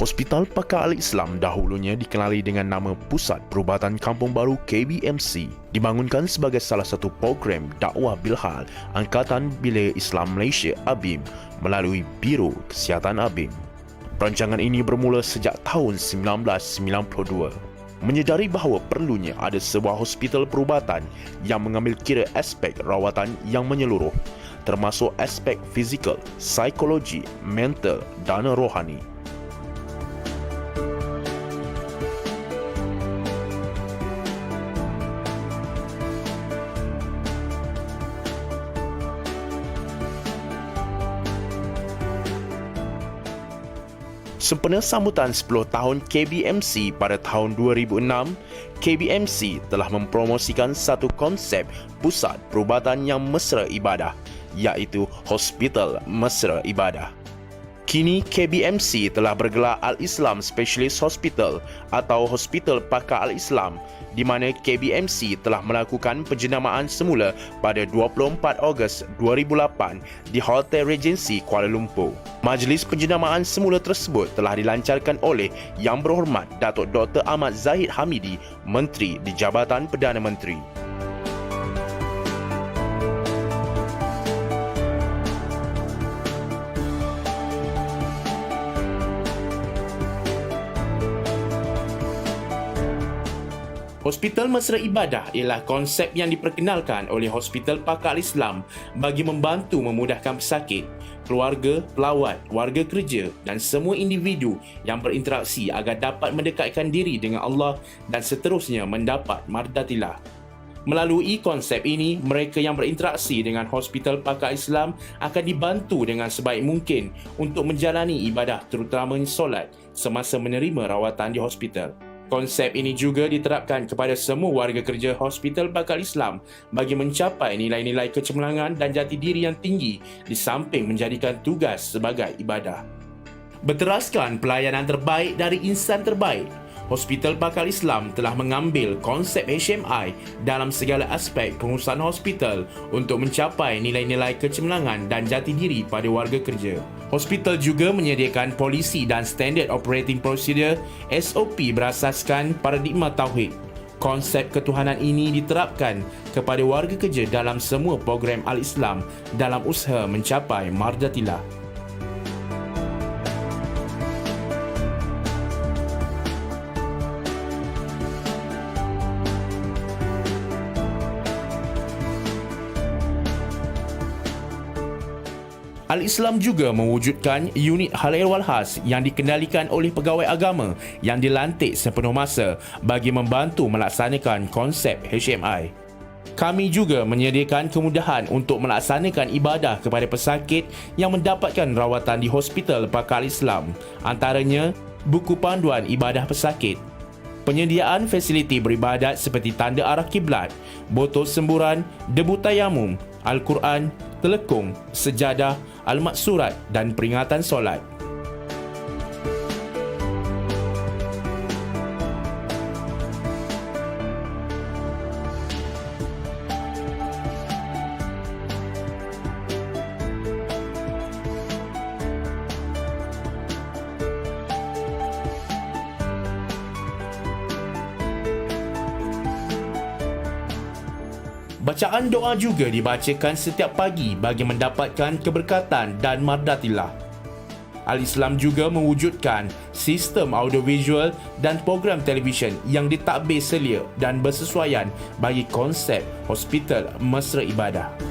Hospital Pakar Al-Islam dahulunya dikenali dengan nama Pusat Perubatan Kampung Baru KBMC, dibangunkan sebagai salah satu program dakwah bilhal Angkatan Bilik Islam Malaysia ABIM melalui Biro Kesihatan ABIM. Perancangan ini bermula sejak tahun 1992. Menyedari bahawa perlunya ada sebuah hospital perubatan yang mengambil kira aspek rawatan yang menyeluruh, termasuk aspek fizikal, psikologi, mental dan rohani. Sempena sambutan 10 tahun KBMC pada tahun 2006, KBMC telah mempromosikan satu konsep pusat perubatan yang mesra ibadah, iaitu Hospital Mesra Ibadah. Kini KBMC telah bergelar Al-Islam Specialist Hospital atau Hospital Pakar Al-Islam, di mana KBMC telah melakukan penjenamaan semula pada 24 Ogos 2008 di Hotel Regency Kuala Lumpur. Majlis penjenamaan semula tersebut telah dilancarkan oleh Yang Berhormat Datuk Dr. Ahmad Zahid Hamidi, Menteri di Jabatan Perdana Menteri. Hospital Mesra Ibadah ialah konsep yang diperkenalkan oleh Hospital Pakar Islam bagi membantu memudahkan pesakit, keluarga, pelawat, warga kerja dan semua individu yang berinteraksi agar dapat mendekatkan diri dengan Allah dan seterusnya mendapat mardatilah. Melalui konsep ini, mereka yang berinteraksi dengan Hospital Pakar Islam akan dibantu dengan sebaik mungkin untuk menjalani ibadah terutamanya solat semasa menerima rawatan di hospital. Konsep ini juga diterapkan kepada semua warga kerja Hospital Pakar Islam bagi mencapai nilai-nilai kecemerlangan dan jati diri yang tinggi di samping menjadikan tugas sebagai ibadah. Berteraskan pelayanan terbaik dari insan terbaik, Hospital Pakar Islam telah mengambil konsep HMI dalam segala aspek pengurusan hospital untuk mencapai nilai-nilai kecemerlangan dan jati diri pada warga kerja. Hospital juga menyediakan polisi dan Standard Operating Procedure SOP berasaskan paradigma Tauhid. Konsep ketuhanan ini diterapkan kepada warga kerja dalam semua program Al-Islam dalam usaha mencapai mardatilah. Al-Islam juga mewujudkan unit hal ehwal khas yang dikendalikan oleh pegawai agama yang dilantik sepenuh masa bagi membantu melaksanakan konsep HMI. Kami juga menyediakan kemudahan untuk melaksanakan ibadah kepada pesakit yang mendapatkan rawatan di Hospital Pakar Islam, antaranya buku panduan ibadah pesakit, penyediaan fasiliti beribadat seperti tanda arah kiblat, botol semburan, debu tayamum, Al-Quran, telekung, sejadah, al-maksurat dan peringatan solat. Bacaan doa juga dibacakan setiap pagi bagi mendapatkan keberkatan dan mardatilah. Al-Islam juga mewujudkan sistem audiovisual dan program televisyen yang ditadbir selia dan bersesuaian bagi konsep Hospital Mesra Ibadah.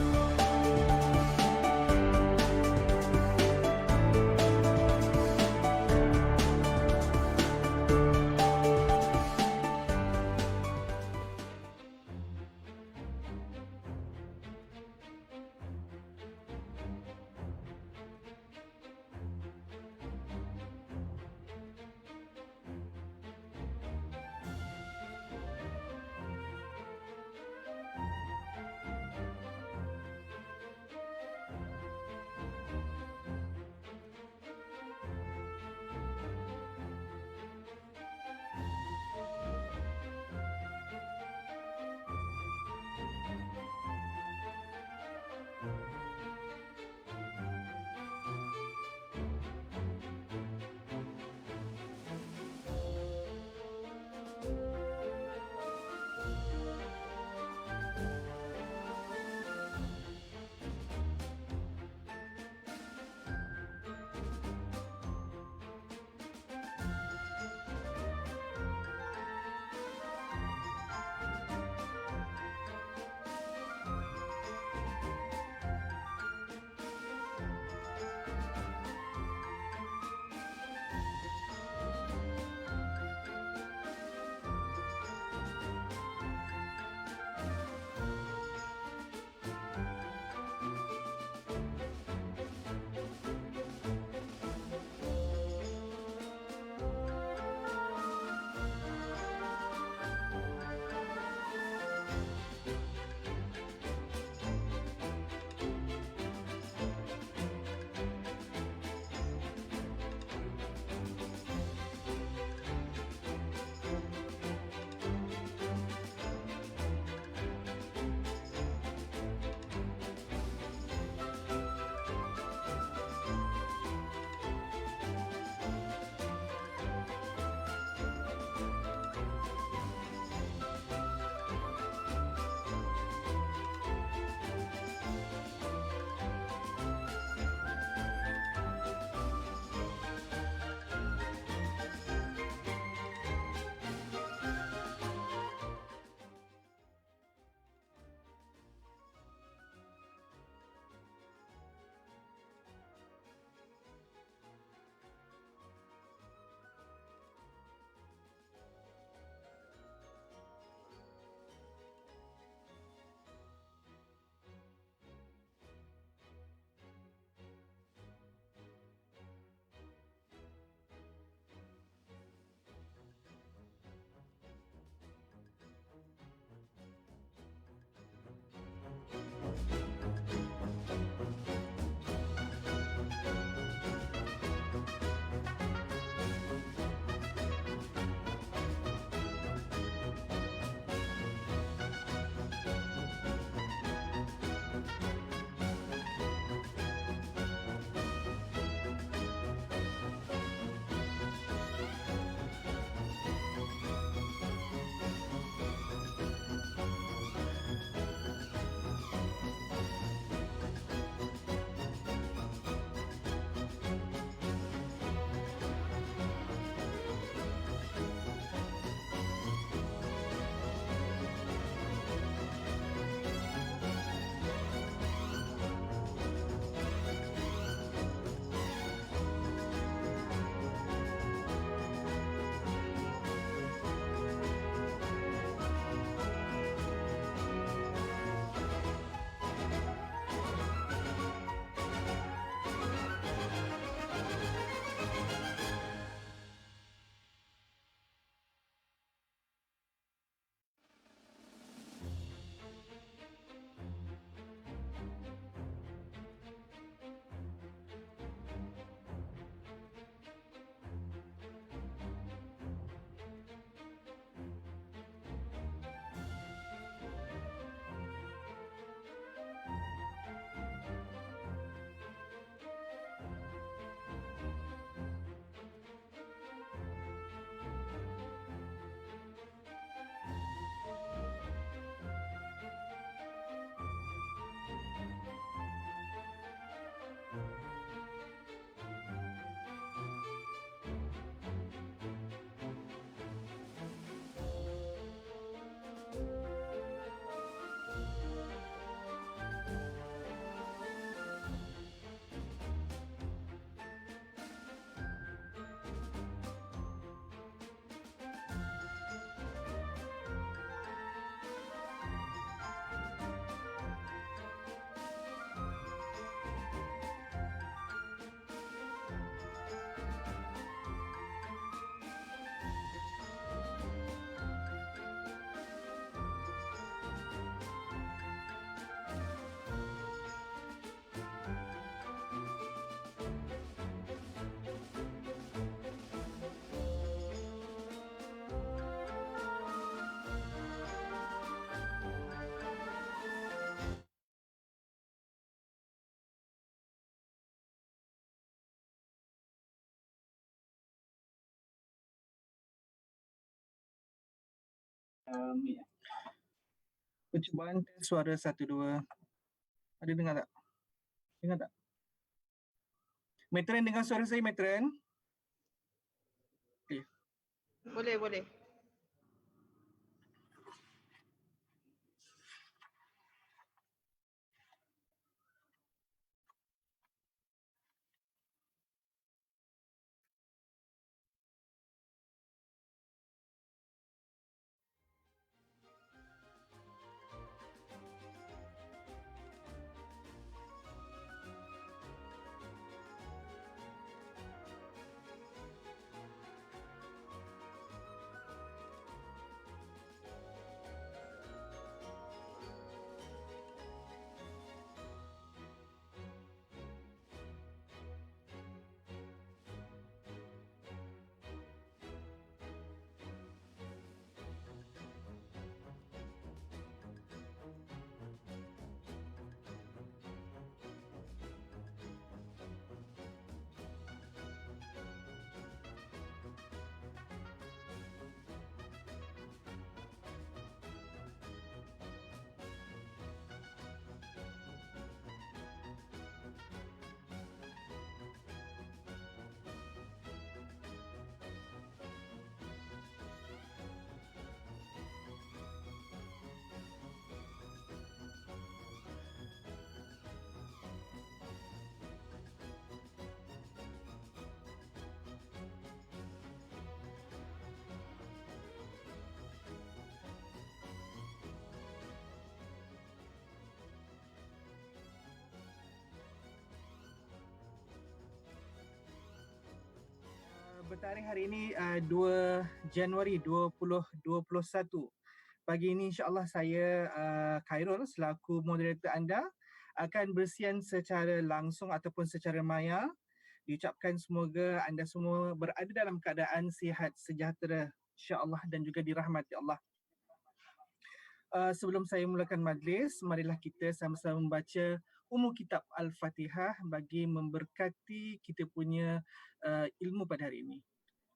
Percubaan tes suara 1 2. Ada dengar tak? Dengar tak? Matron dengar suara saya, Matron? Okay. Boleh. Bertarikh hari ini 2 Januari 2021. Pagi ini insya-Allah saya Khairul selaku moderator anda akan bersiar secara langsung ataupun secara maya. Diucapkan semoga anda semua berada dalam keadaan sihat sejahtera insya-Allah dan juga dirahmati Allah. Sebelum saya mulakan majlis, marilah kita sama-sama membaca umum kitab Al-Fatihah bagi memberkati kita punya ilmu pada hari ini.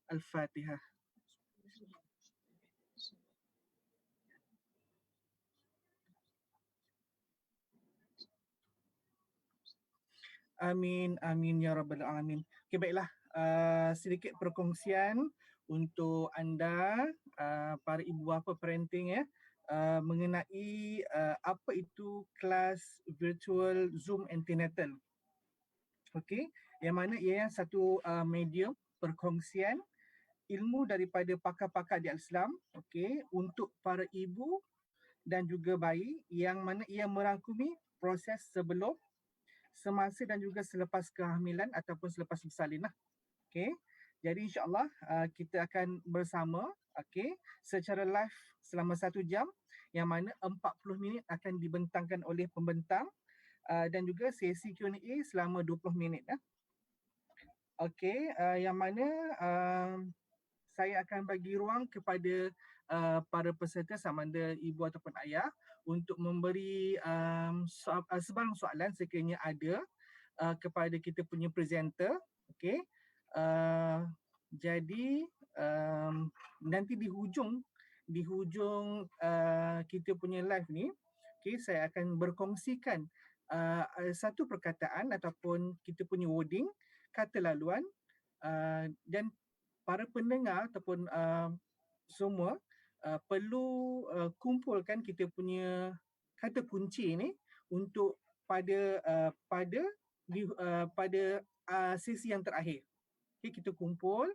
Al-Fatihah. Amin, amin ya rabbal alamin. Okey, baiklah. Sedikit perkongsian untuk anda para ibu bapa parenting ya, mengenai apa itu kelas virtual Zoom antenatal. Okey, yang mana ia satu medium perkongsian ilmu daripada pakar-pakar di Islam, okey, untuk para ibu dan juga bayi, yang mana ia merangkumi proses sebelum, semasa dan juga selepas kehamilan ataupun selepas bersalin lah. Okey. Jadi insya-Allah kita akan bersama secara live selama 1 jam, yang mana 40 minit akan dibentangkan oleh pembentang dan juga sesi Q&A selama 20 minit lah. Okey, yang mana saya akan bagi ruang kepada para peserta sama ada ibu ataupun ayah untuk memberi sebarang soalan sekiranya ada kepada kita punya presenter. Okey. Jadi nanti di hujung kita punya live ni, okey, saya akan berkongsikan satu perkataan ataupun kita punya wording, kata laluan dan para pendengar ataupun semua perlu kumpulkan kita punya kata kunci ni untuk pada sesi yang terakhir. Okay, kita kumpul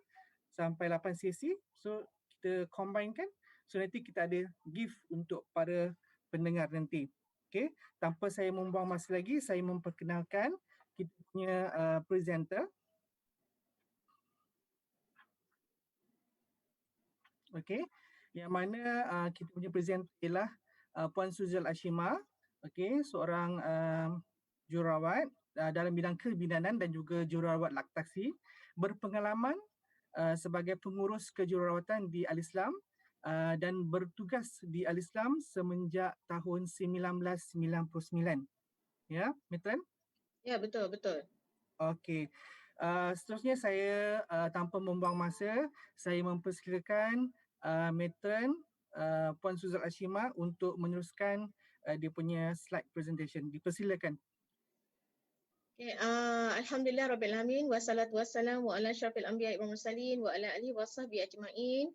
sampai 8 sesi, so kita combinekan, so nanti kita ada gift untuk para pendengar nanti. Okay, tanpa saya membuang masa lagi, saya memperkenalkan kita punya presenter. Okey, yang mana kita punya presenter ialah Puan Suzal Ashima, okey, seorang jururawat dalam bidang kebidanan dan juga jururawat laktasi, berpengalaman sebagai pengurus kejururawatan di Al-Islam dan bertugas di Al-Islam semenjak tahun 1999. Ya, Matron? Ya, betul. Okey. Seterusnya saya tanpa membuang masa, saya mempersilakan Matron Puan Suzal Ashima untuk meneruskan dia punya slide presentation. Dipersilakan. Okay, Alhamdulillah Rabbil Alamin wassalatu wassalamu ala syarafil anbiya'i wal mursalin wa ala alihi wasahbihi ajma'in.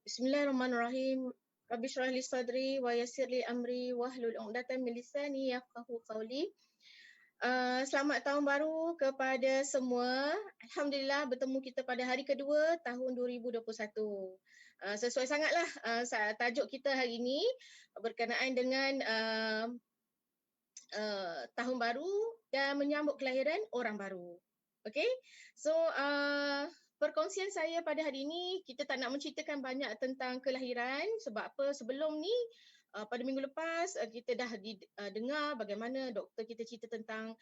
Bismillahirrahmanirrahim. Rabbi shrah li sadri wa yassir li amri wahlul 'uqdatam min lisani yafqahu qawli. Selamat tahun baru kepada semua. Alhamdulillah bertemu kita pada hari kedua tahun 2021. Sesuai sangatlah tajuk kita hari ini berkenaan dengan tahun baru dan menyambut kelahiran orang baru. Okay, so perkongsian saya pada hari ini, kita tak nak menceritakan banyak tentang kelahiran sebab apa, sebelum ni pada minggu lepas kita dah dengar bagaimana doktor kita cerita tentang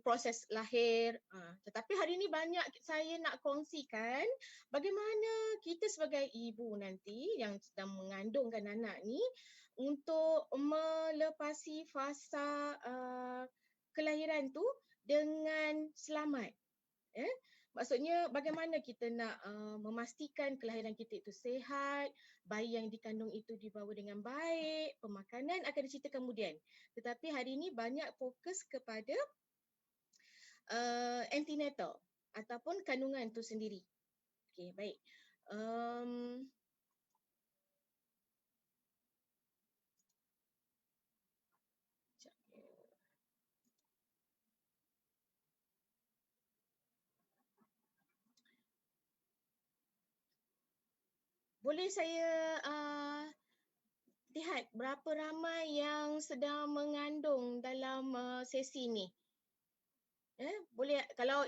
proses lahir. Tetapi hari ini banyak saya nak kongsikan bagaimana kita sebagai ibu nanti yang sedang mengandungkan anak ni untuk melepasi fasa kelahiran tu dengan selamat. Maksudnya bagaimana kita nak memastikan kelahiran kita itu sihat, bayi yang dikandung itu dibawa dengan baik, pemakanan akan diceritakan kemudian. Tetapi hari ini banyak fokus kepada antenatal ataupun kandungan itu sendiri. Okey, baik. Boleh saya lihat berapa ramai yang sedang mengandung dalam sesi ni? Boleh kalau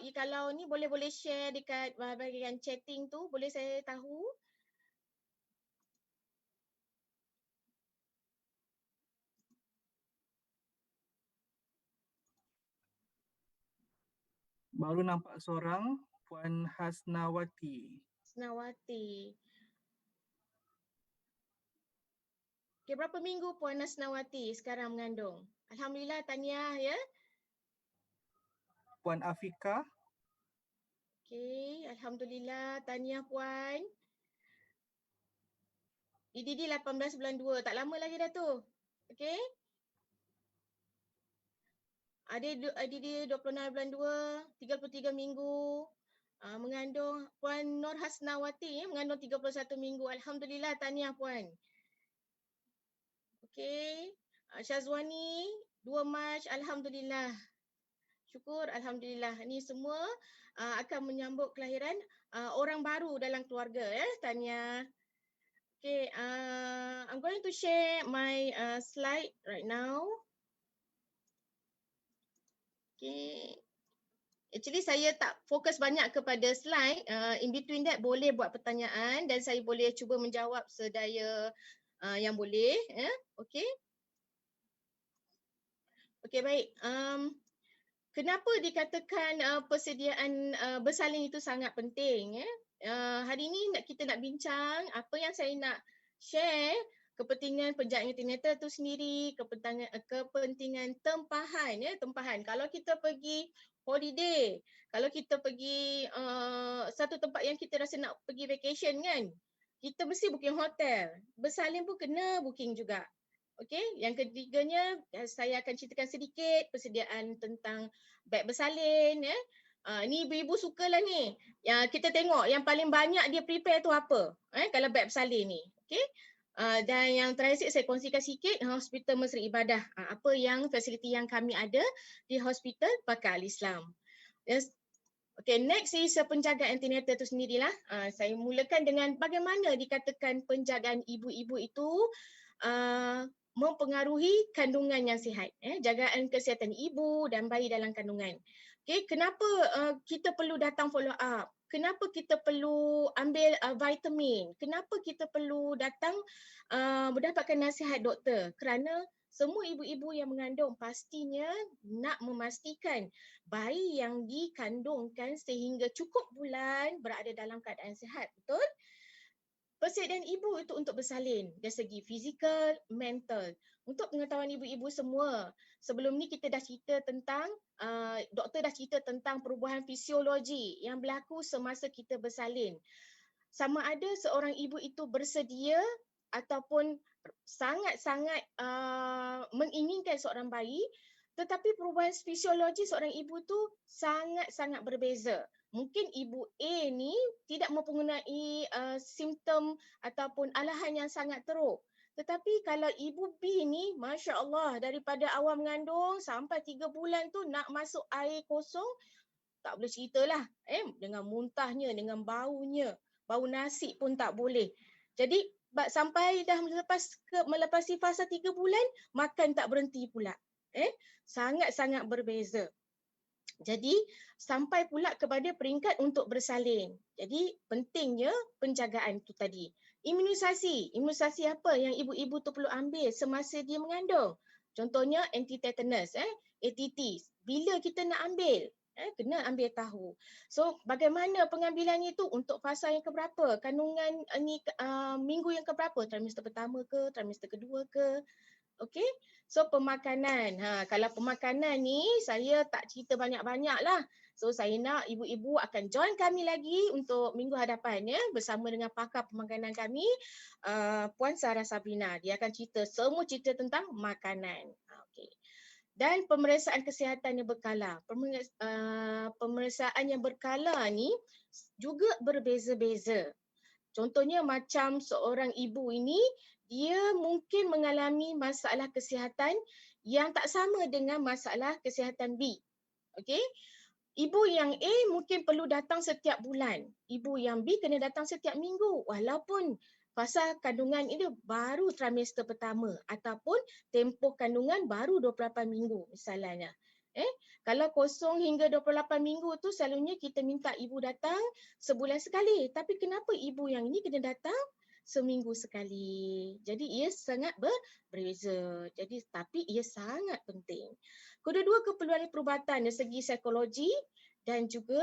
ni boleh share dekat bahagian chatting tu, boleh saya tahu? Baru nampak seorang, Puan Hasnawati. Hasnawati. Okay, berapa minggu Puan Hasnawati sekarang mengandung? Alhamdulillah, tahniah ya. Puan Afika. Okay, Alhamdulillah, tahniah Puan. IDD 18 bulan 2, tak lama lagi dah tu. Okay. Ada IDD 26 bulan 2, 33 minggu. Mengandung Puan Nur Hasnawati mengandung 31 minggu. Alhamdulillah, tahniah Puan. Okey. Syazwani 2 Mac, alhamdulillah. Syukur, alhamdulillah. Ini semua akan menyambut kelahiran orang baru dalam keluarga ya. Tahniah. Okay, I'm going to share my slide right now. Okay. Actually saya tak fokus banyak kepada slide. In between that boleh buat pertanyaan dan saya boleh cuba menjawab sedaya yang boleh. Okay. Okay, baik. Kenapa dikatakan persediaan bersalin itu sangat penting? Hari ini kita nak bincang apa yang saya nak share, kepentingan penjagaan antenatal itu sendiri, kepentingan tempahan. Tempahan. Kalau kita pergi holiday, kalau kita pergi satu tempat yang kita rasa nak pergi vacation kan, kita mesti booking hotel. Bersalin pun kena booking juga. Okey, yang ketiganya saya akan ceritakan sedikit persediaan tentang beg bersalin ya. Ni ibu-ibu sukalah ni. Kita tengok yang paling banyak dia prepare tu apa? Kalau beg bersalin ni. Okey. Dan yang terakhir saya kongsikan sikit Hospital Mesra Ibadah. Apa yang fasiliti yang kami ada di Hospital Pakar Al-Islam. Yes. Okay, next is penjagaan antenatal itu sendirilah. Saya mulakan dengan bagaimana dikatakan penjagaan ibu-ibu itu mempengaruhi kandungan yang sihat, jagaan kesihatan ibu dan bayi dalam kandungan. Okay, kenapa kita perlu datang follow up? Kenapa kita perlu ambil vitamin? Kenapa kita perlu datang mendapatkan nasihat doktor? Kerana semua ibu-ibu yang mengandung pastinya nak memastikan bayi yang dikandungkan sehingga cukup bulan berada dalam keadaan sihat, betul? Persediaan ibu itu untuk bersalin dari segi fizikal, mental. Untuk pengetahuan ibu-ibu semua, sebelum ni kita dah cerita tentang, doktor dah cerita tentang perubahan fisiologi yang berlaku semasa kita bersalin. Sama ada seorang ibu itu bersedia ataupun sangat-sangat menginginkan seorang bayi, tetapi perubahan fisiologi seorang ibu tu sangat-sangat berbeza. Mungkin ibu A ni tidak mempunyai simptom ataupun alahan yang sangat teruk. Tetapi kalau ibu B ni, Masya Allah, daripada awal mengandung sampai 3 bulan tu nak masuk air kosong, tak boleh ceritalah. Dengan muntahnya, dengan baunya, bau nasi pun tak boleh. Jadi sampai dah melepasi fasa 3 bulan, makan tak berhenti pula. Sangat-sangat berbeza. Jadi sampai pula kepada peringkat untuk bersalin. Jadi pentingnya penjagaan tu tadi. Imunisasi apa yang ibu-ibu tu perlu ambil semasa dia mengandung? Contohnya anti-tetanus, ATT. Bila kita nak ambil? Kena ambil tahu. So bagaimana pengambilannya itu untuk fasa yang keberapa? Kandungan ni minggu yang keberapa? Trimester pertama ke? Trimester kedua ke? Okey. So pemakanan. Kalau pemakanan ni saya tak cerita banyak-banyak lah. So saya nak ibu-ibu akan join kami lagi untuk minggu hadapan bersama dengan pakar pemakanan kami, Puan Sarah Sabrina. Dia akan semua cerita tentang makanan. Okey. Dan pemeriksaan kesihatan yang berkala. Pemeriksaan yang berkala ni juga berbeza-beza. Contohnya macam seorang ibu ini, dia mungkin mengalami masalah kesihatan yang tak sama dengan masalah kesihatan B. Okey? Ibu yang A mungkin perlu datang setiap bulan. Ibu yang B kena datang setiap minggu. Walaupun fasa kandungan ini baru trimester pertama ataupun tempoh kandungan baru 28 minggu misalnya. Kalau kosong hingga 28 minggu tu selalunya kita minta ibu datang sebulan sekali. Tapi kenapa ibu yang ini kena datang seminggu sekali? Jadi ia sangat berbeza. Tapi ia sangat penting. Kedua-dua keperluan perubatan dari segi psikologi dan juga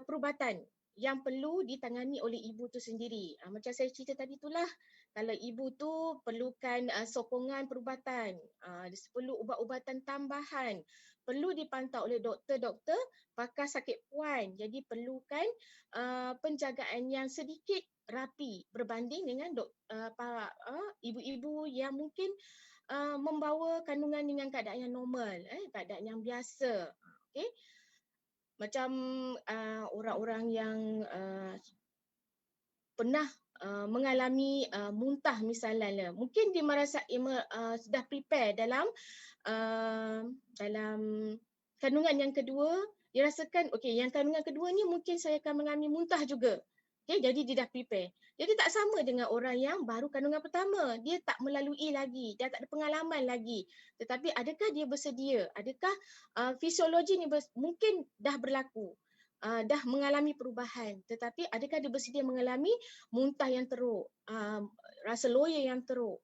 perubatan yang perlu ditangani oleh ibu tu sendiri. Macam saya cerita tadi itulah, kalau ibu tu perlukan sokongan perubatan, perlu ubat-ubatan tambahan, perlu dipantau oleh doktor-doktor pakar sakit puan. Jadi perlukan penjagaan yang sedikit rapi berbanding dengan ibu-ibu yang mungkin membawa kandungan dengan keadaan yang normal, keadaan yang biasa. Okey. Macam orang-orang yang pernah mengalami muntah misalnya, mungkin dia merasa sudah prepare dalam kandungan yang kedua, dia rasakan okey, yang kandungan kedua ni mungkin saya akan mengalami muntah juga. Okey, jadi dia dah prepare. Jadi tak sama dengan orang yang baru kandungan pertama. Dia tak melalui lagi, dia tak ada pengalaman lagi. Tetapi adakah dia bersedia? Adakah fisiologi ni mungkin dah berlaku? Dah mengalami perubahan, tetapi adakah dia bersedia mengalami muntah yang teruk, rasa loya yang teruk?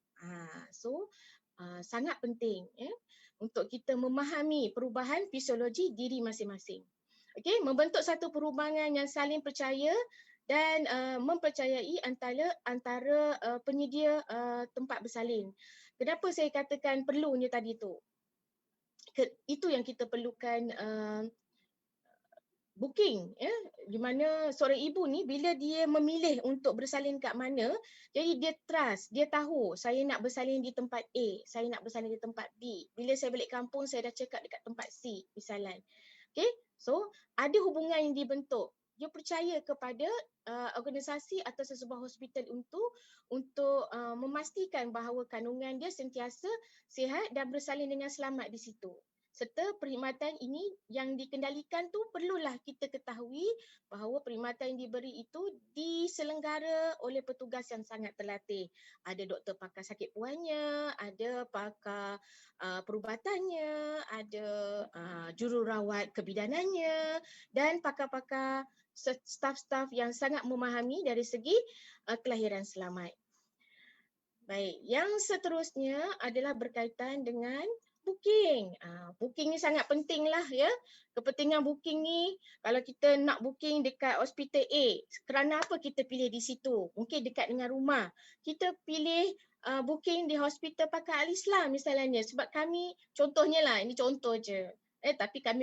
So sangat penting untuk kita memahami perubahan fisiologi diri masing-masing. Okey, membentuk satu perhubungan yang saling percaya dan mempercayai antara penyedia tempat bersalin. Kenapa saya katakan perlunya tadi tu? Itu yang kita perlukan booking, di mana seorang ibu ni bila dia memilih untuk bersalin kat mana, jadi dia trust, dia tahu saya nak bersalin di tempat A, saya nak bersalin di tempat B. Bila saya balik kampung saya dah check up dekat tempat C misalnya. Okay, so ada hubungan yang dibentuk. Dia percaya kepada organisasi atau sesebuah hospital untuk memastikan bahawa kandungan dia sentiasa sihat dan bersalin dengan selamat di situ. Serta perkhidmatan ini yang dikendalikan tu perlulah kita ketahui bahawa perkhidmatan yang diberi itu diselenggara oleh petugas yang sangat terlatih. Ada doktor pakar sakit puannya, ada pakar perubatannya, ada jururawat kebidanannya dan pakar-pakar staf-staf yang sangat memahami dari segi kelahiran selamat. Baik, yang seterusnya adalah berkaitan dengan booking. Booking ni sangat penting lah ya. Kepentingan booking ni, kalau kita nak booking dekat hospital A, kerana apa kita pilih di situ? Mungkin dekat dengan rumah. Kita pilih booking di hospital pakar Al-Islam misalnya. Sebab kami, contohnya lah, ini contoh je. Tapi kami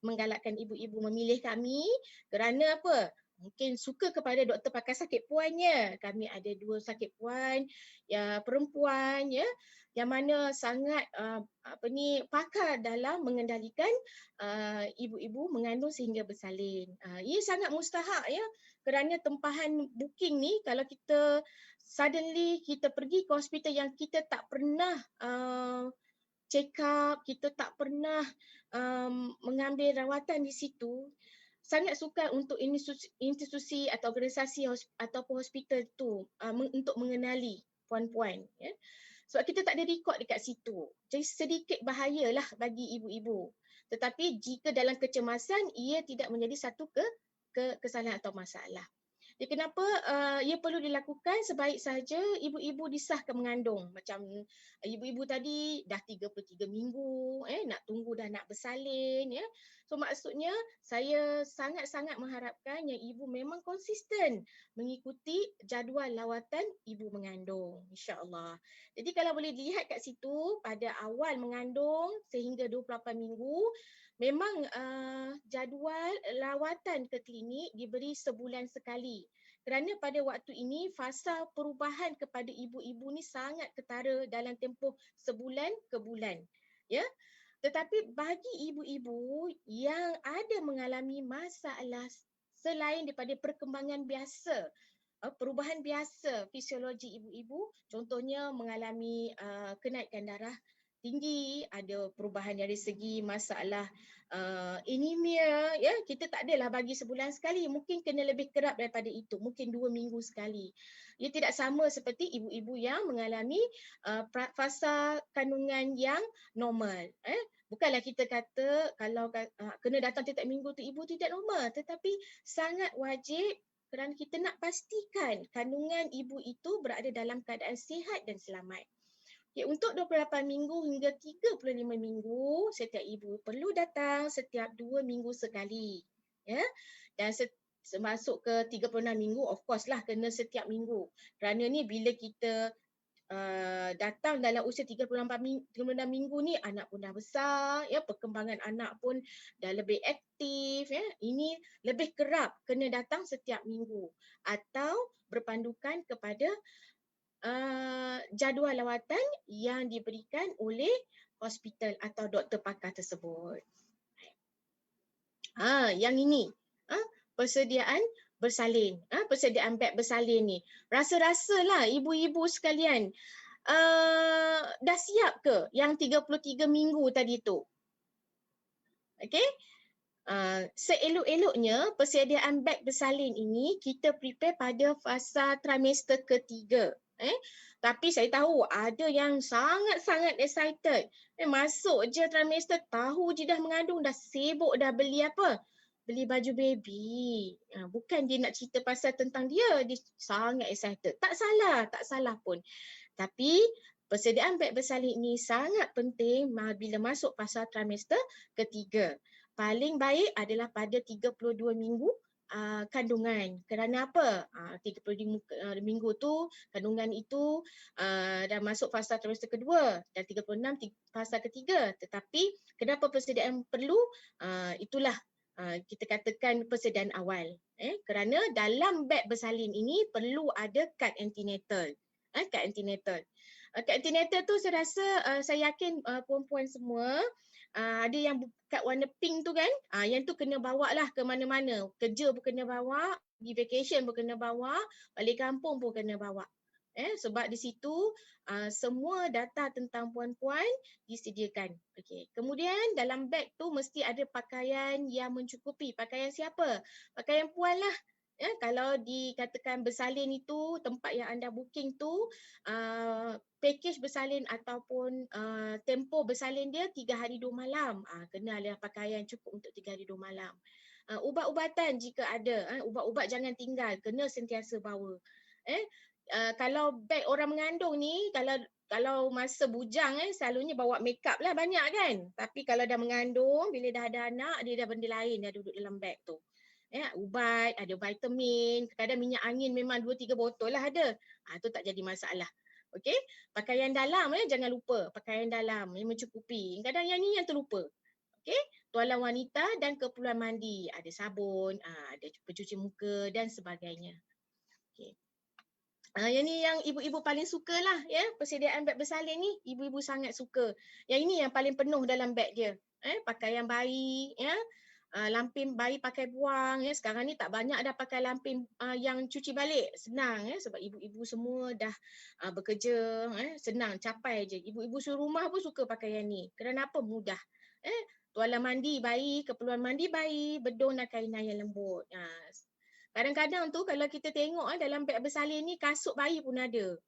menggalakkan ibu-ibu memilih kami kerana apa? mungkin suka kepada doktor pakar sakit puannya. Kami ada 2 sakit puan ya perempuan ya yang mana sangat pakar dalam mengendalikan ibu-ibu mengandung sehingga bersalin. Ia sangat mustahak ya kerana tempahan booking ni kalau kita suddenly kita pergi ke hospital yang kita tak pernah check up, kita tak pernah mengambil rawatan di situ, sangat sukar untuk institusi atau organisasi ataupun hospital tu untuk mengenali puan-puan ya. Sebab kita tak ada rekod dekat situ. Jadi sedikit bahayalah bagi ibu-ibu. Tetapi jika dalam kecemasan ia tidak menjadi satu kesalahan atau masalah. Jadi kenapa ia perlu dilakukan sebaik sahaja ibu-ibu disahkan mengandung. Macam ibu-ibu tadi dah 33 minggu, nak tunggu dah nak bersalin. Ya. So maksudnya saya sangat-sangat mengharapkan yang ibu memang konsisten mengikuti jadual lawatan ibu mengandung. InsyaAllah. Jadi kalau boleh dilihat kat situ pada awal mengandung sehingga 28 minggu, memang jadual lawatan ke klinik diberi sebulan sekali. Kerana pada waktu ini fasa perubahan kepada ibu-ibu ni sangat ketara dalam tempoh sebulan ke bulan. Ya. Tetapi bagi ibu-ibu yang ada mengalami masalah selain daripada perkembangan biasa, perubahan biasa fisiologi ibu-ibu, contohnya mengalami kenaikan darah tinggi, ada perubahan dari segi masalah anemia, ya kita tak adalah bagi sebulan sekali, mungkin kena lebih kerap daripada itu, mungkin 2 minggu sekali. Ia tidak sama seperti ibu-ibu yang mengalami fasa kandungan yang normal. Bukanlah kita kata kalau kena datang tiap minggu tu ibu tidak normal, tetapi sangat wajib kerana kita nak pastikan kandungan ibu itu berada dalam keadaan sihat dan selamat. Okay, untuk 28 minggu hingga 35 minggu, setiap ibu perlu datang setiap 2 minggu sekali. Ya? Dan masuk ke 36 minggu, of course lah kena setiap minggu. Kerana ni bila kita datang dalam usia 36 minggu ni, anak pun dah besar, ya, perkembangan anak pun dah lebih aktif. Ya? Ini lebih kerap kena datang setiap minggu. Atau berpandukan kepada jadual lawatan yang diberikan oleh hospital atau doktor pakar tersebut. Yang ini, persediaan bersalin, persediaan beg bersalin ni. Rasa-rasalah ibu-ibu sekalian, dah siap ke yang 33 minggu tadi tu? Okey? Seelok-eloknya persediaan beg bersalin ini kita prepare pada fasa trimester ketiga. Tapi saya tahu ada yang sangat-sangat excited. Masuk je trimester, tahu je dah mengandung, dah sibuk dah beli apa? Beli baju baby. Bukan dia nak cerita pasal tentang dia sangat excited. Tak salah pun. Tapi persediaan beg bersalin ini sangat penting bila masuk fasa trimester ketiga. Paling baik adalah pada 32 minggu kandungan. Kerana apa? 32 minggu tu kandungan itu dah masuk fasa trimester kedua dan 36 fasa ketiga. Tetapi kenapa persediaan perlu? Itulah kita katakan persediaan awal. Kerana dalam beg bersalin ini perlu ada kad antenatal. Kad antenatal. Kad antenatal tu saya rasa saya yakin puan-puan semua ada yang kad warna pink tu kan, yang tu kena bawa lah ke mana-mana. Kerja pun kena bawa, pergi vacation pun kena bawa, balik kampung pun kena bawa. Sebab di situ semua data tentang puan-puan disediakan. Okay. Kemudian dalam beg tu mesti ada pakaian yang mencukupi. Pakaian siapa? Pakaian puan lah. Kalau dikatakan bersalin itu, tempat yang anda booking tu, package bersalin ataupun tempoh bersalin dia 3 hari 2 malam. Kena ada pakaian cukup untuk 3 hari 2 malam. Ubat-ubatan jika ada, ubat-ubat jangan tinggal, kena sentiasa bawa. Kalau beg orang mengandung ni, kalau masa bujang selalunya bawa makeup lah banyak kan. Tapi kalau dah mengandung, bila dah ada anak, dia dah benda lain dah duduk dalam beg tu. Ubat, ada vitamin, kadang minyak angin memang 2-3 botol lah ada. Tu tak jadi masalah. Okey, pakaian dalam jangan lupa, pakaian dalam yang mencukupi. Kadang yang ni yang terlupa. Okey, tualan wanita dan keperluan mandi. Ada sabun, ada pencuci muka dan sebagainya. Okay. Yang ni yang ibu-ibu paling suka lah ya, persediaan beg bersalin ni ibu-ibu sangat suka. Yang ini yang paling penuh dalam beg dia. Pakaian bayi ya. Lampin bayi pakai buang ya. Sekarang ni tak banyak dah pakai lampin yang cuci balik. Senang ya sebab ibu-ibu semua dah bekerja, senang capai je. Ibu-ibu serumah pun suka pakai yang ni. Kenapa? Mudah. Tualan mandi bayi, keperluan mandi bayi, bedung dan kainan yang lembut. Kadang-kadang tu kalau kita tengok dalam beg bersalin ni kasut bayi pun ada.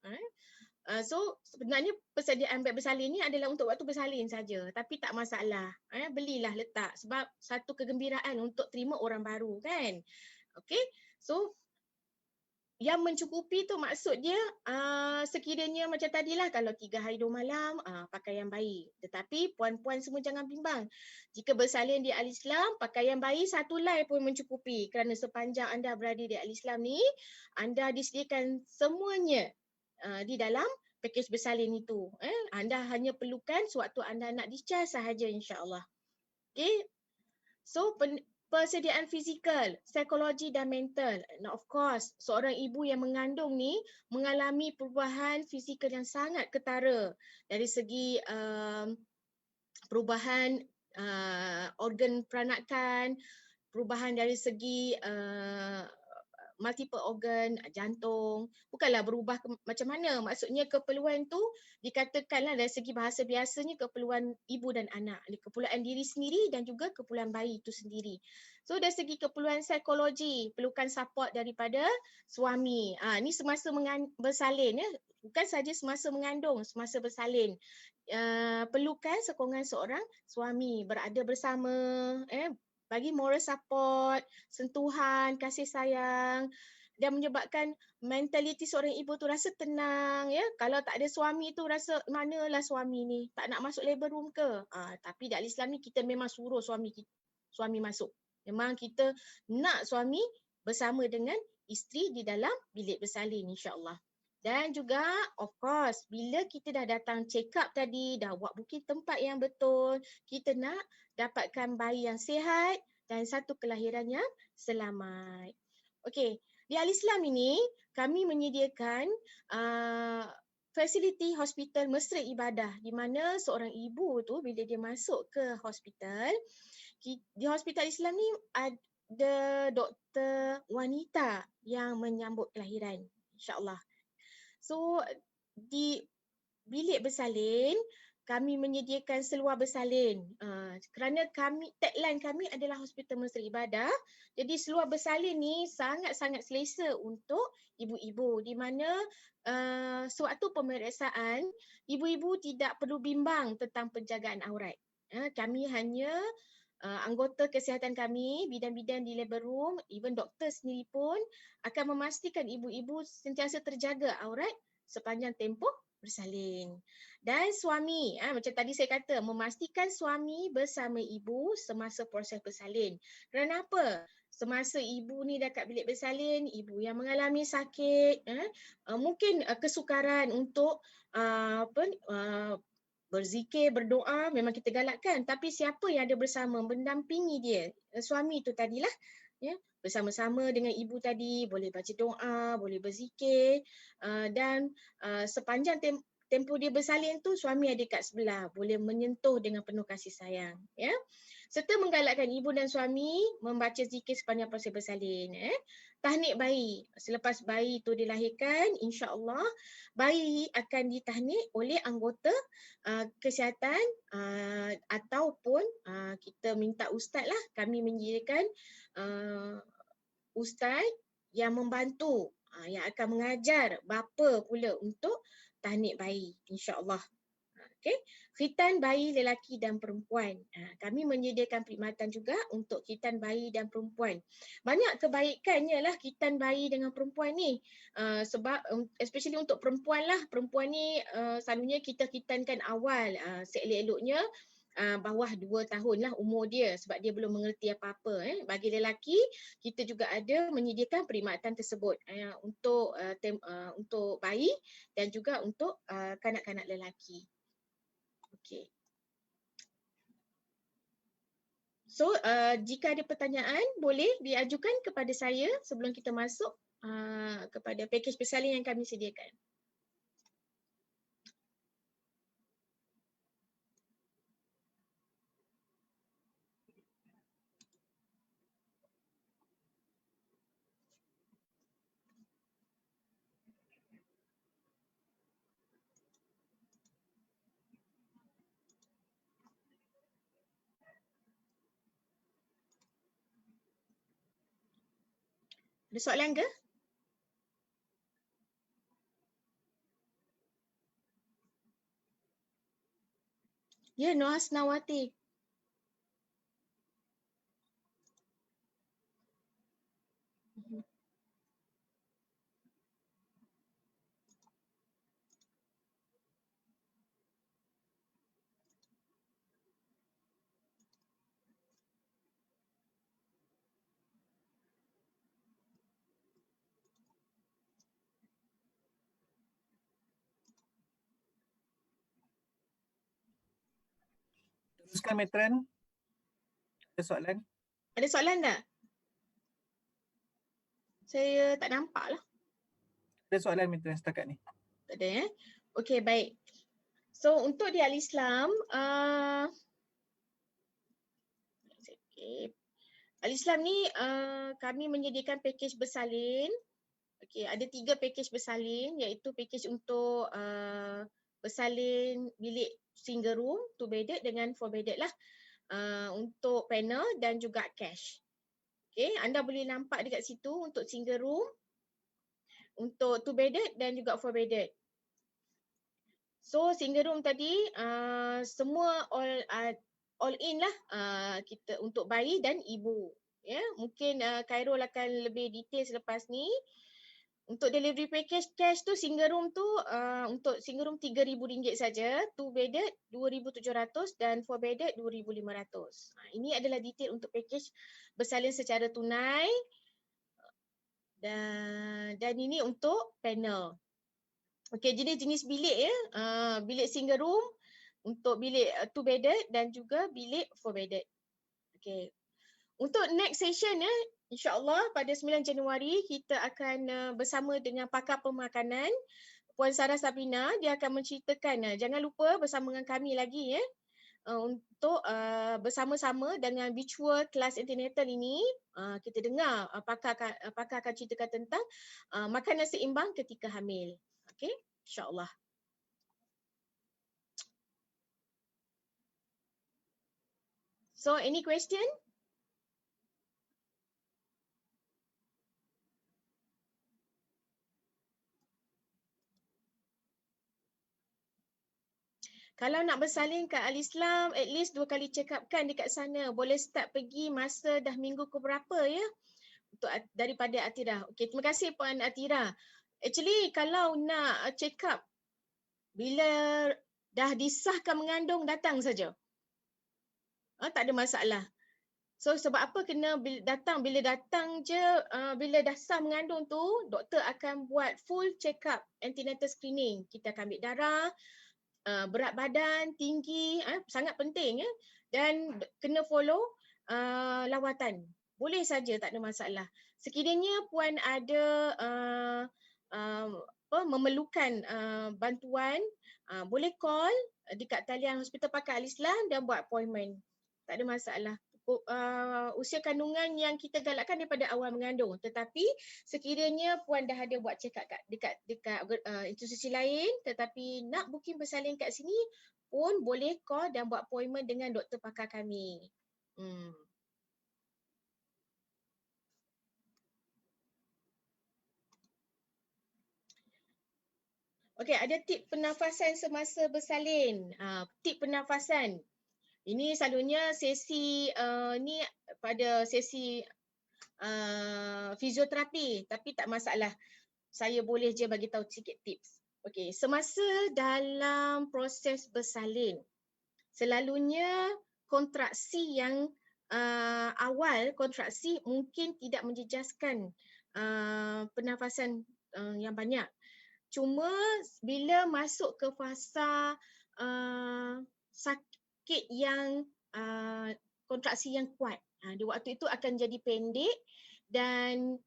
So sebenarnya persediaan beg bersalin ni adalah untuk waktu bersalin saja, tapi tak masalah. Belilah letak sebab satu kegembiraan untuk terima orang baru kan. Okey. So yang mencukupi tu maksud dia sekiranya macam tadilah kalau 3 hari 2 malam pakaian bayi. Tetapi puan-puan semua jangan bimbang. Jika bersalin di Al-Islam, pakaian bayi 1 helai pun mencukupi kerana sepanjang anda berada di Al-Islam ni, anda disediakan semuanya di dalam pakej bersalin itu. Anda hanya perlukan sewaktu anda nak discharge sahaja insya-Allah. Okey. So persediaan fizikal, psikologi dan mental. Now of course, seorang ibu yang mengandung ni mengalami perubahan fizikal yang sangat ketara dari segi perubahan organ peranakan, perubahan dari segi multiple organ, jantung. Bukanlah berubah macam mana. Maksudnya keperluan tu dikatakanlah dari segi bahasa biasanya keperluan ibu dan anak. Keperluan diri sendiri dan juga keperluan bayi itu sendiri. So dari segi keperluan psikologi, perlukan support daripada suami. Ni semasa bersalin ya. Bukan saja semasa mengandung, semasa bersalin. Perlukan sokongan seorang suami, berada bersama, bagi moral support, sentuhan, kasih sayang dan menyebabkan mentaliti seorang ibu tu rasa tenang ya. Kalau tak ada suami tu rasa manalah suami ni, tak nak masuk labor room ke? Tapi di Al-Islam ni kita memang suruh suami masuk. Memang kita nak suami bersama dengan isteri di dalam bilik bersalin insya-Allah. Dan juga of course bila kita dah datang check up tadi, dah buat booking tempat yang betul, kita nak dapatkan bayi yang sihat dan satu kelahiran yang selamat. Okey, di Al-Islam ini kami menyediakan fasiliti hospital mesra ibadah di mana seorang ibu tu bila dia masuk ke hospital, di hospital Islam ni ada doktor wanita yang menyambut kelahiran insya-Allah. So di bilik bersalin kami menyediakan seluar bersalin kerana tagline kami adalah hospital mesra ibadah. Jadi seluar bersalin ni sangat-sangat selesa untuk ibu-ibu di mana sewaktu pemeriksaan ibu-ibu tidak perlu bimbang tentang penjagaan aurat. Kami hanya anggota kesihatan kami, bidan-bidan di labor room, even doktor sendiri pun akan memastikan ibu-ibu sentiasa terjaga aurat sepanjang tempoh bersalin. Dan suami, macam tadi saya kata, memastikan suami bersama ibu semasa proses bersalin. Kenapa? Semasa ibu ni dekat bilik bersalin, ibu yang mengalami sakit, mungkin kesukaran untuk berzikir, berdoa, memang kita galakkan. Tapi siapa yang ada bersama, mendampingi dia? Suami tu tadilah. Ya, bersama-sama dengan ibu tadi, boleh baca doa, boleh berzikir dan sepanjang tempoh dia bersalin tu suami ada kat sebelah, boleh menyentuh dengan penuh kasih sayang. Ya. Serta menggalakkan ibu dan suami membaca zikir sepanjang proses bersalin. Tahnik bayi. Selepas bayi itu dilahirkan, insya-Allah bayi akan ditahnik oleh anggota kesihatan ataupun kita minta ustaz lah. Kami menyediakan ustaz yang membantu, yang akan mengajar bapa pula untuk tahnik bayi, insya-Allah. Okay. Khitan bayi lelaki dan perempuan. Kami menyediakan perkhidmatan juga untuk khitan bayi dan perempuan. Banyak kebaikannya lah khitan bayi dengan perempuan ni. Sebab especially untuk perempuan lah. Perempuan ni selalunya kita khitankan awal. Seelok-eloknya bawah 2 tahun lah umur dia sebab dia belum mengerti apa-apa. Bagi lelaki, kita juga ada menyediakan perkhidmatan tersebut untuk bayi dan juga untuk kanak-kanak lelaki. Okey. So jika ada pertanyaan boleh diajukan kepada saya sebelum kita masuk kepada pakej bersalin yang kami sediakan. Ada soalan ke? Ya, Nur Hasnawati. Teruskan Matron. Ada soalan? Ada soalan tak? Saya tak nampak lah. Ada soalan Matron setakat ni? Tak ada ya. Okey, baik. So untuk di Al-Islam, Al-Islam ni kami menyediakan pakej bersalin. Okey, ada 3 pakej bersalin iaitu pakej untuk bersalin bilik single room 2 bedded dengan 4 bedded lah. Untuk panel dan juga cash. Okey, anda boleh nampak dekat situ untuk single room, untuk 2 bedded dan juga 4 bedded. So single room tadi semua all in lah kita untuk bayi dan ibu. Ya, mungkin Khairul akan lebih detail selepas ni. Untuk delivery package cash tu single room tu untuk single room RM3,000 saja, 2 bedded RM2,700 dan 4 bedded RM2,500. Ini adalah detail untuk package bersalin secara tunai dan ini untuk panel. Okey, jenis-jenis bilik ya. Bilik single room, untuk bilik 2 bedded dan juga bilik 4 bedded. Okey. Untuk next session ya, insya-Allah pada 9 Januari kita akan bersama dengan pakar pemakanan Puan Sarah Sabrina. Dia akan menceritakan, jangan lupa bersama dengan kami lagi ya. Untuk bersama-sama dengan virtual kelas antenatal ini, kita dengar pakar akan ceritakan tentang makanan seimbang ketika hamil. Okay, insyaAllah. So, any question? Kalau nak bersalin kat Al-Islam, at least 2 kali check up kan dekat sana. Boleh start pergi masa dah minggu ke berapa ya? Untuk daripada Atira. Okey, terima kasih Puan Atira. Actually, kalau nak check up, bila dah disahkan mengandung, datang saja. Tak ada masalah. So sebab apa kena bila datang je, bila dah sah mengandung tu, doktor akan buat full check up antenatal screening. Kita akan ambil darah, berat badan, tinggi, sangat penting ya. Dan kena follow lawatan. Boleh saja, tak ada masalah. Sekiranya puan ada memerlukan bantuan, boleh call dekat talian Hospital Pakar Al-Islam dan buat appointment. Tak ada masalah. Usia kandungan yang kita galakkan daripada awal mengandung, tetapi sekiranya puan dah ada buat check up dekat institusi lain tetapi nak booking bersalin kat sini pun boleh call dan buat appointment dengan doktor pakar kami. Okey, ada tip pernafasan semasa bersalin. Tip pernafasan. Ini selalunya sesi ni pada sesi fizioterapi, tapi tak masalah. Saya boleh je bagi tahu sikit tips. Okey, semasa dalam proses bersalin, selalunya kontraksi yang awal kontraksi mungkin tidak menjejaskan pernafasan yang banyak. Cuma bila masuk ke fasa sakit yang kontraksi yang kuat. Di waktu itu akan jadi pendek dan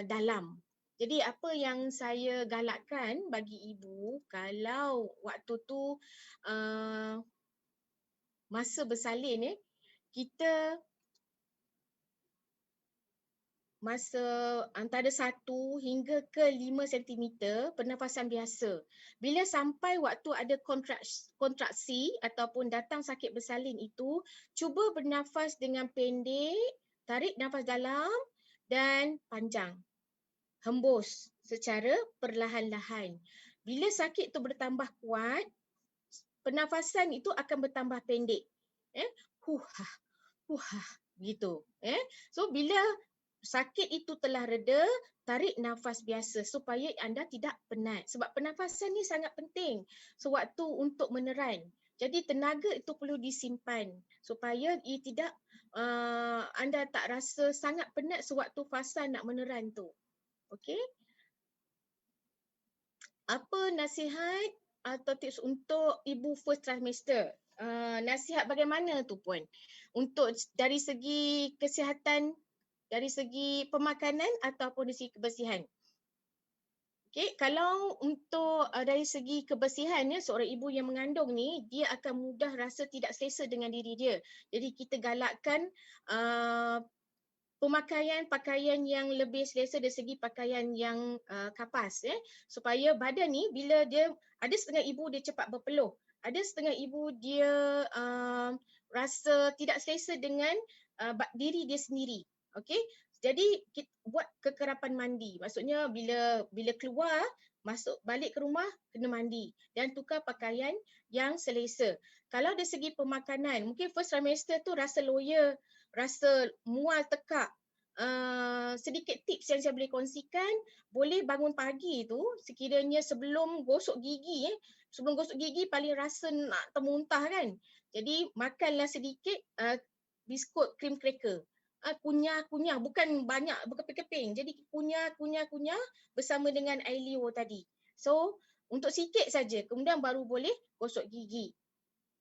dalam. Jadi apa yang saya galakkan bagi ibu, kalau waktu tu masa bersalin kita masa antara 1 hingga ke 5 cm pernafasan biasa. Bila sampai waktu ada kontraksi ataupun datang sakit bersalin itu, cuba bernafas dengan pendek, tarik nafas dalam dan panjang. Hembus secara perlahan-lahan. Bila sakit itu bertambah kuat, pernafasan itu akan bertambah pendek. Huhah, huhah, gitu. So bila sakit itu telah reda, tarik nafas biasa supaya anda tidak penat. Sebab pernafasan ni sangat penting sewaktu untuk meneran. Jadi tenaga itu perlu disimpan supaya tidak anda tak rasa sangat penat sewaktu fasa nak meneran tu. Okey? Apa nasihat atau tips untuk ibu first trimester? Nasihat bagaimana tu Puan? Untuk dari segi kesihatan, dari segi pemakanan ataupun dari segi kebersihan. Okey, kalau untuk dari segi kebersihan seorang ibu yang mengandung ni, dia akan mudah rasa tidak selesa dengan diri dia. Jadi kita galakkan pemakaian pakaian yang lebih selesa dari segi pakaian yang kapas supaya badan ni bila dia ada setengah ibu dia cepat berpeluh, ada setengah ibu dia rasa tidak selesa dengan diri dia sendiri. Okey, jadi kita buat kekerapan mandi, maksudnya bila keluar masuk balik ke rumah kena mandi dan tukar pakaian yang selesa. Kalau dari segi pemakanan, mungkin first trimester tu rasa loya, rasa mual tekak. Sedikit tips yang saya boleh kongsikan, boleh bangun pagi tu sekiranya sebelum gosok gigi sebelum gosok gigi paling rasa nak termuntah kan. Jadi makanlah sedikit biskut cream cracker. Kunyah bukan banyak berkeping-keping. Jadi kunyah bersama dengan air liur tadi. So untuk sikit saja, kemudian baru boleh gosok gigi.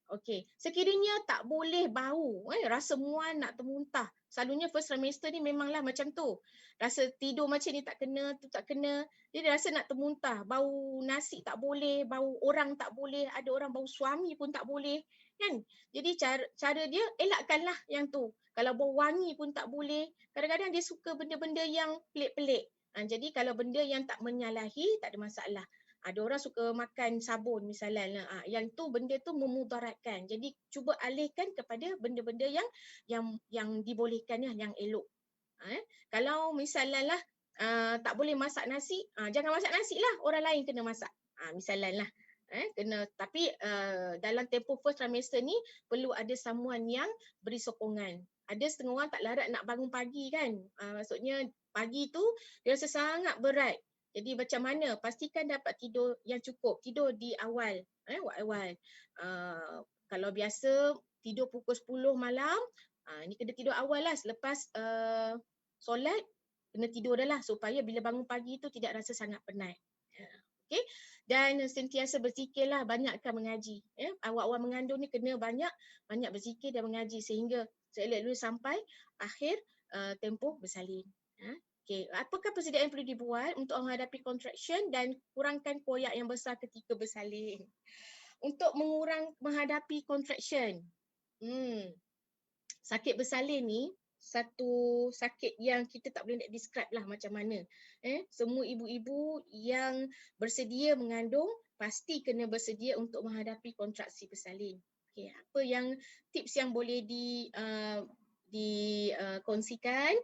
Okey, sekiranya tak boleh bau, rasa mual nak termuntah. Selalunya first trimester ni memanglah macam tu. Rasa tidur macam ni tak kena, tu tak kena. Dia rasa nak termuntah. Bau nasi tak boleh, bau orang tak boleh, ada orang bau suami pun tak boleh, kan? Jadi cara dia elakkanlah yang tu. Kalau bau wangi pun tak boleh. Kadang-kadang dia suka benda-benda yang pelik-pelik. Jadi kalau benda yang tak menyalahi, tak ada masalah. Ada orang suka makan sabun misalnya, yang tu benda tu memudaratkan. Jadi cuba alihkan kepada benda-benda yang dibolehkan yang elok. Kalau misalnya lah tak boleh masak nasi, jangan masak nasi lah, orang lain kena masak. Misalnya lah. Kena, tapi dalam tempoh first trimester ni perlu ada someone yang beri sokongan. Ada setengah orang tak larat nak bangun pagi kan. Maksudnya pagi tu dia rasa sangat berat. Jadi macam mana? Pastikan dapat tidur yang cukup. Tidur di awal. Awal. Kalau biasa tidur pukul 10 malam, ni kena tidur awal lah. Selepas solat, kena tidur dah lah. Supaya bila bangun pagi tu tidak rasa sangat penat. Okay? Dan sentiasa berzikirlah, banyakkan mengaji. Awak-awak mengandung ni kena banyak berzikir dan mengaji sehingga seelok dulu sampai akhir tempoh bersalin. Okay. Apakah persediaan yang perlu dibuat untuk menghadapi contraction dan kurangkan koyak yang besar ketika bersalin? Untuk menghadapi contraction, sakit bersalin ni satu sakit yang kita tak boleh nak describe lah macam mana. Semua ibu-ibu yang bersedia mengandung pasti kena bersedia untuk menghadapi kontraksi bersalin. Okay. Apa yang tips yang boleh dikongsikan?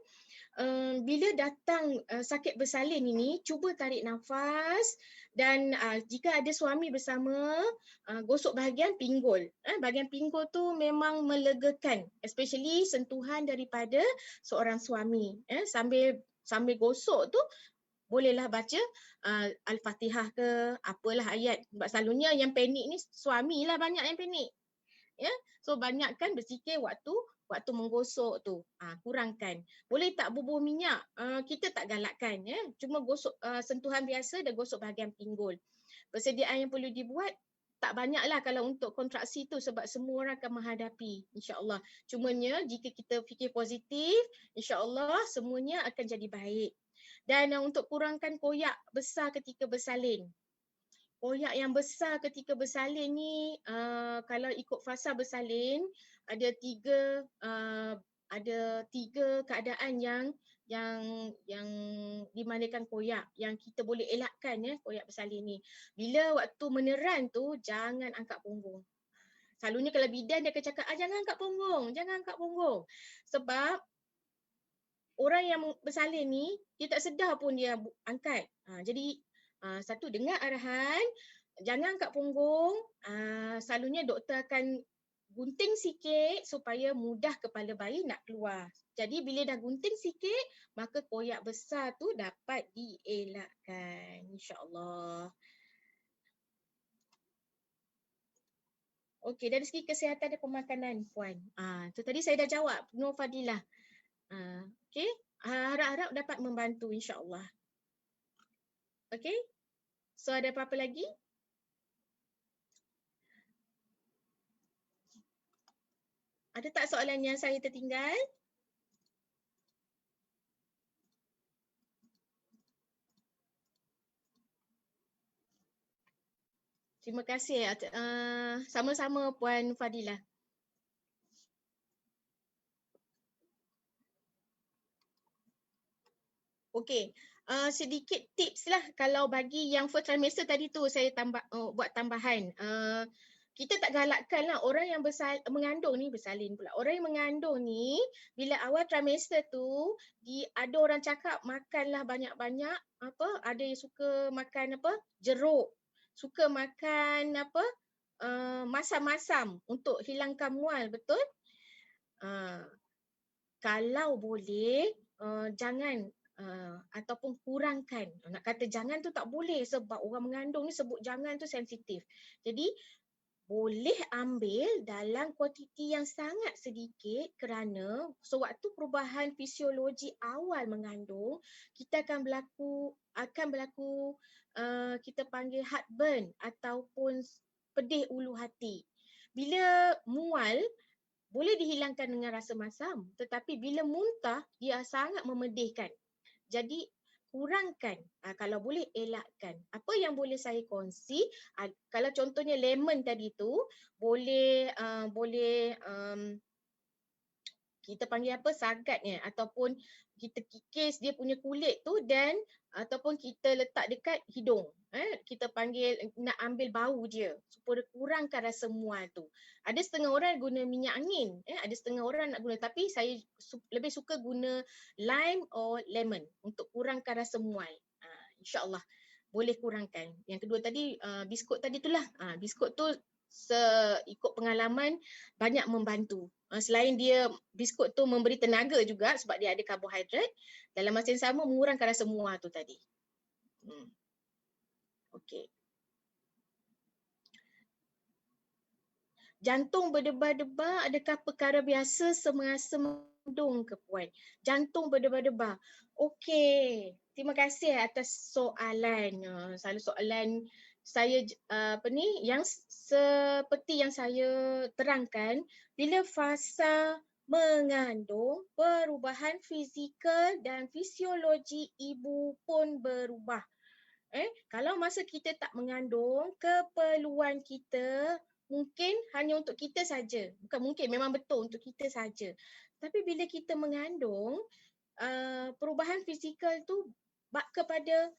Bila datang sakit bersalin ini, cuba tarik nafas dan jika ada suami bersama, gosok bahagian pinggul. Bahagian pinggul tu memang melegakan, especially sentuhan daripada seorang suami. Sambil gosok tu bolehlah baca Al-Fatihah ke apalah ayat. Sebab selalunya yang panik ni suamilah banyak yang panik. So banyakkan berzikir waktu menggosok tu, kurangkan. Boleh tak bubuh minyak? Kita tak galakkan, cuma gosok sentuhan biasa dan gosok bahagian pinggul. Persediaan yang perlu dibuat, tak banyaklah kalau untuk kontraksi tu sebab semua orang akan menghadapi insya-Allah. Cumanya jika kita fikir positif, insya-Allah semuanya akan jadi baik. Dan untuk kurangkan koyak besar ketika bersalin. Koyak yang besar ketika bersalin ni kalau ikut fasa bersalin ada tiga keadaan yang dimanakan koyak yang kita boleh elakkan koyak bersalin ni. Bila waktu meneran tu jangan angkat punggung. Selalunya kalau bidan dia akan cakap jangan angkat punggung. Sebab orang yang bersalin ni dia tak sedar pun dia angkat. Jadi satu, dengar arahan, jangan angkat punggung. Selalunya doktor akan gunting sikit supaya mudah kepala bayi nak keluar. Jadi bila dah gunting sikit, maka koyak besar tu dapat dielakkan, insya-Allah. Okey, dari segi kesihatan dan pemakanan, Puan. Tu tadi saya dah jawab, Nur Fadilah. Okey, harap-harap dapat membantu, insya-Allah. Okey, so ada apa-apa lagi? Ada tak soalan yang saya tertinggal? Terima kasih. Sama-sama Puan Fadilah. Okey, sedikit tips lah kalau bagi yang first trimester tadi tu saya buat tambahan. Kita tak galakkan lah orang yang mengandung ni bersalin pula. Orang yang mengandung ni bila awal trimester tu ada orang cakap makanlah banyak-banyak ada yang suka makan jeruk, suka makan masam-masam untuk hilangkan mual, betul? Kalau boleh jangan ataupun kurangkan. Nak kata jangan tu tak boleh sebab orang mengandung ni sebut jangan tu sensitif. Jadi boleh ambil dalam kuantiti yang sangat sedikit kerana sewaktu perubahan fisiologi awal mengandung kita akan berlaku kita panggil heartburn ataupun pedih ulu hati. Bila mual boleh dihilangkan dengan rasa masam, tetapi bila muntah dia sangat memedihkan. Jadi kurangkan, kalau boleh elakkan. Apa yang boleh saya kongsi, kalau contohnya lemon tadi tu boleh kita panggil sagatnya ataupun kita kikis dia punya kulit tu dan ataupun kita letak dekat hidung. Kita panggil nak ambil bau dia supaya kurangkan rasa mual tu. Ada setengah orang guna minyak angin, ada setengah orang nak guna, tapi saya lebih suka guna lime or lemon untuk kurangkan rasa mual. InsyaAllah boleh kurangkan. Yang kedua tadi biskut tadi itulah. Biskut tu ikut pengalaman banyak membantu. Selain dia biskut tu memberi tenaga juga sebab dia ada karbohidrat, dalam masa yang sama mengurangkan rasa mual tu tadi. Okey. Jantung berdebar-debar adakah perkara biasa semasa mengandung ke Puan? Jantung berdebar-debar. Okey. Terima kasih atas soalan. Selalu soalan saya yang seperti yang saya terangkan, bila fasa mengandung, perubahan fizikal dan fisiologi ibu pun berubah. Kalau masa kita tak mengandung, keperluan kita mungkin hanya untuk kita saja. Bukan mungkin, memang betul untuk kita saja. Tapi bila kita mengandung, perubahan fizikal tu kepada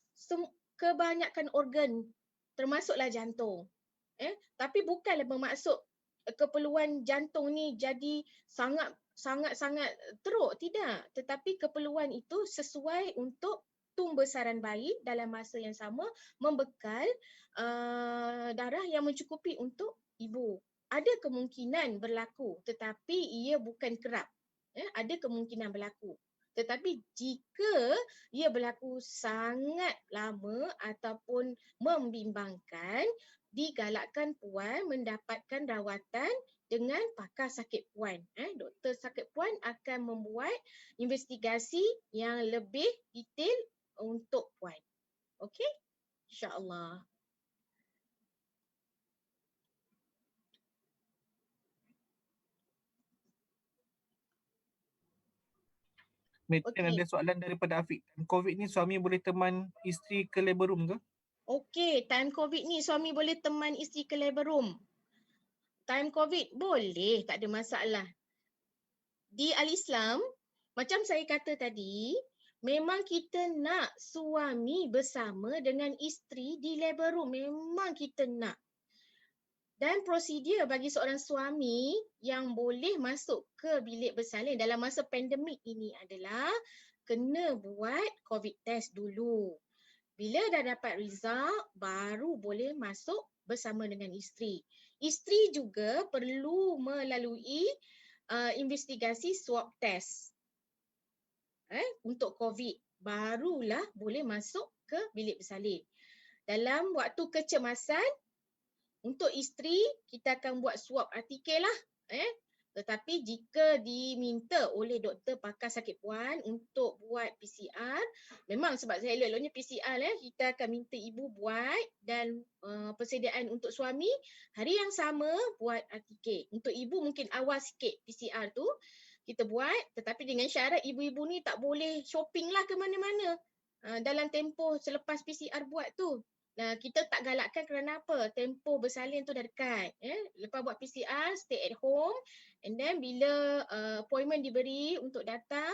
kebanyakan organ, termasuklah jantung. Tapi bukanlah bermaksud keperluan jantung ni jadi sangat teruk, tidak. Tetapi keperluan itu sesuai untuk pembesaran bayi dalam masa yang sama, membekal darah yang mencukupi untuk ibu. Ada kemungkinan berlaku tetapi ia bukan kerap. Ada kemungkinan berlaku. Tetapi jika ia berlaku sangat lama ataupun membimbangkan, digalakkan puan mendapatkan rawatan dengan pakar sakit puan. Doktor sakit puan akan membuat investigasi yang lebih detail untuk puan. Okey? InsyaAllah. Metin, Okey. ada soalan daripada Afiq. COVID ni suami boleh teman isteri ke labor room ke? Okey, time COVID ni suami boleh teman isteri ke labor room. Time COVID boleh, tak ada masalah. Di Al-Islam, macam saya kata tadi, memang kita nak suami bersama dengan isteri di labor room. Memang kita nak. Dan prosedur bagi seorang suami yang boleh masuk ke bilik bersalin dalam masa pandemik ini adalah kena buat COVID test dulu. Bila dah dapat result, baru boleh masuk bersama dengan isteri. Isteri juga perlu melalui investigasi swab test untuk COVID. Barulah boleh masuk ke bilik bersalin. Dalam waktu kecemasan, untuk isteri, kita akan buat swab RTK lah. Tetapi jika diminta oleh doktor pakar sakit puan untuk buat PCR, memang sebab saya elok-eloknya PCR, kita akan minta ibu buat dan persediaan untuk suami, hari yang sama buat RTK. Untuk ibu mungkin awal sikit PCR tu, kita buat, tetapi dengan syarat ibu-ibu ni tak boleh shopping lah ke mana-mana dalam tempoh selepas PCR buat tu. Kita tak galakkan kerana apa? Tempoh bersalin tu dah dekat. Lepas buat PCR, stay at home, and then bila appointment diberi untuk datang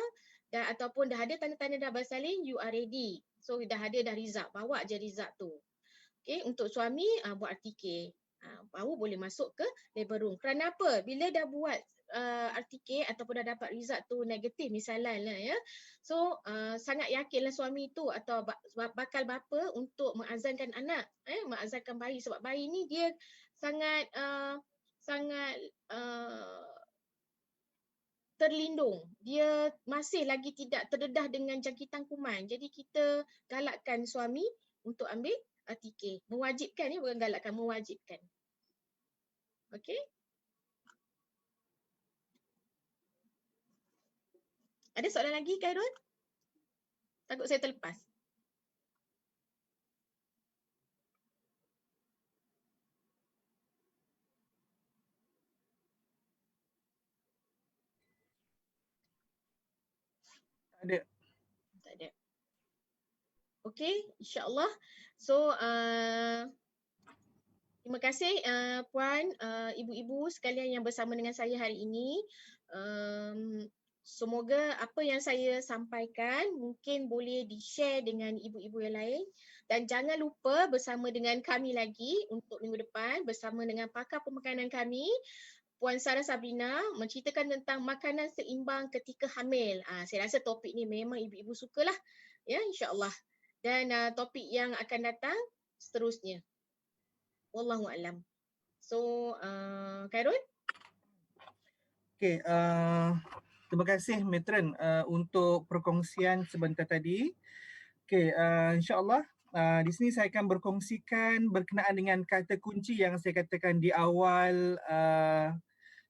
dan ataupun dah ada tanda-tanda dah bersalin, you are ready. So dah ada dah result, bawa je result tu. Okay, untuk suami buat RTK. Baru boleh masuk ke labor room. Kerana apa? Bila dah buat RTK ataupun dah dapat result tu negatif misalnya lah ya. So sangat yakinlah suami tu atau bakal bapa untuk mengazankan anak, mengazankan bayi, sebab bayi ni dia sangat terlindung. Dia masih lagi tidak terdedah dengan jangkitan kuman. Jadi kita galakkan suami untuk ambil RTK. Mewajibkan, bukan galakkan, mewajibkan. Okey. Ada soalan lagi, Khairul? Takut saya terlepas. Tak ada. Tak ada. Okey, insya-Allah. So terima kasih puan, ibu-ibu sekalian yang bersama dengan saya hari ini. Semoga apa yang saya sampaikan mungkin boleh di-share dengan ibu-ibu yang lain, dan jangan lupa bersama dengan kami lagi untuk minggu depan bersama dengan pakar pemakanan kami, Puan Sarah Sabrina, menceritakan tentang makanan seimbang ketika hamil. Saya rasa topik ni memang ibu-ibu sukalah, ya, insya-Allah. Dan topik yang akan datang seterusnya. Wallahu a'lam. So, Khairul? Okey, terima kasih Matron untuk perkongsian sebentar tadi. Okey, insya-Allah di sini saya akan berkongsikan berkenaan dengan kata kunci yang saya katakan di awal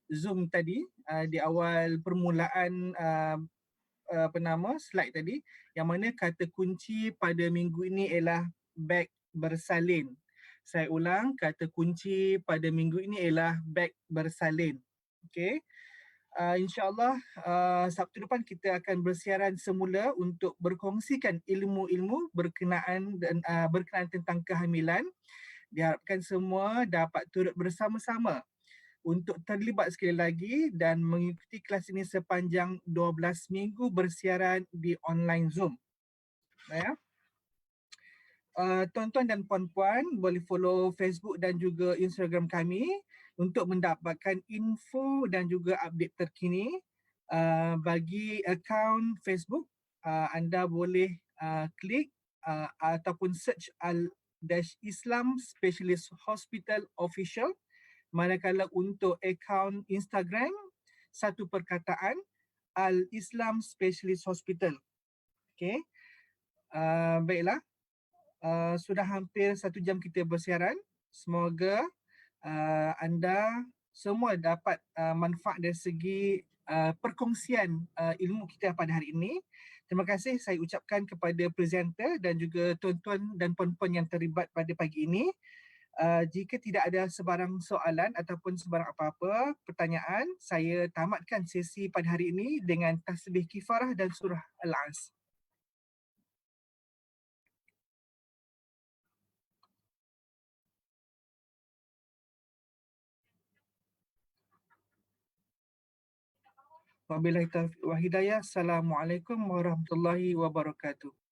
Zoom tadi, di awal permulaan slide tadi, yang mana kata kunci pada minggu ini ialah beg bersalin. Saya ulang, kata kunci pada minggu ini ialah beg bersalin. Okey. InsyaAllah Sabtu depan kita akan bersiaran semula untuk berkongsikan ilmu-ilmu berkenaan tentang kehamilan. Diharapkan semua dapat turut bersama-sama untuk terlibat sekali lagi dan mengikuti kelas ini sepanjang 12 minggu bersiaran di online Zoom. Ya. Tuan-tuan dan puan-puan boleh follow Facebook dan juga Instagram kami untuk mendapatkan info dan juga update terkini. Bagi akaun Facebook, anda boleh klik ataupun search Al-Islam Specialist Hospital Official. Manakala untuk akaun Instagram, satu perkataan, Al-Islam Specialist Hospital. Okay. Baiklah. Sudah hampir 1 jam kita bersiaran. Semoga anda semua dapat manfaat dari segi perkongsian ilmu kita pada hari ini. Terima kasih saya ucapkan kepada presenter dan juga tuan-tuan dan puan-puan yang terlibat pada pagi ini. Jika tidak ada sebarang soalan ataupun sebarang apa-apa pertanyaan, saya tamatkan sesi pada hari ini dengan tasbih kifarah dan surah Al-As. Wabillahi taufiq wa hidayah. Assalamualaikum warahmatullahi wabarakatuh.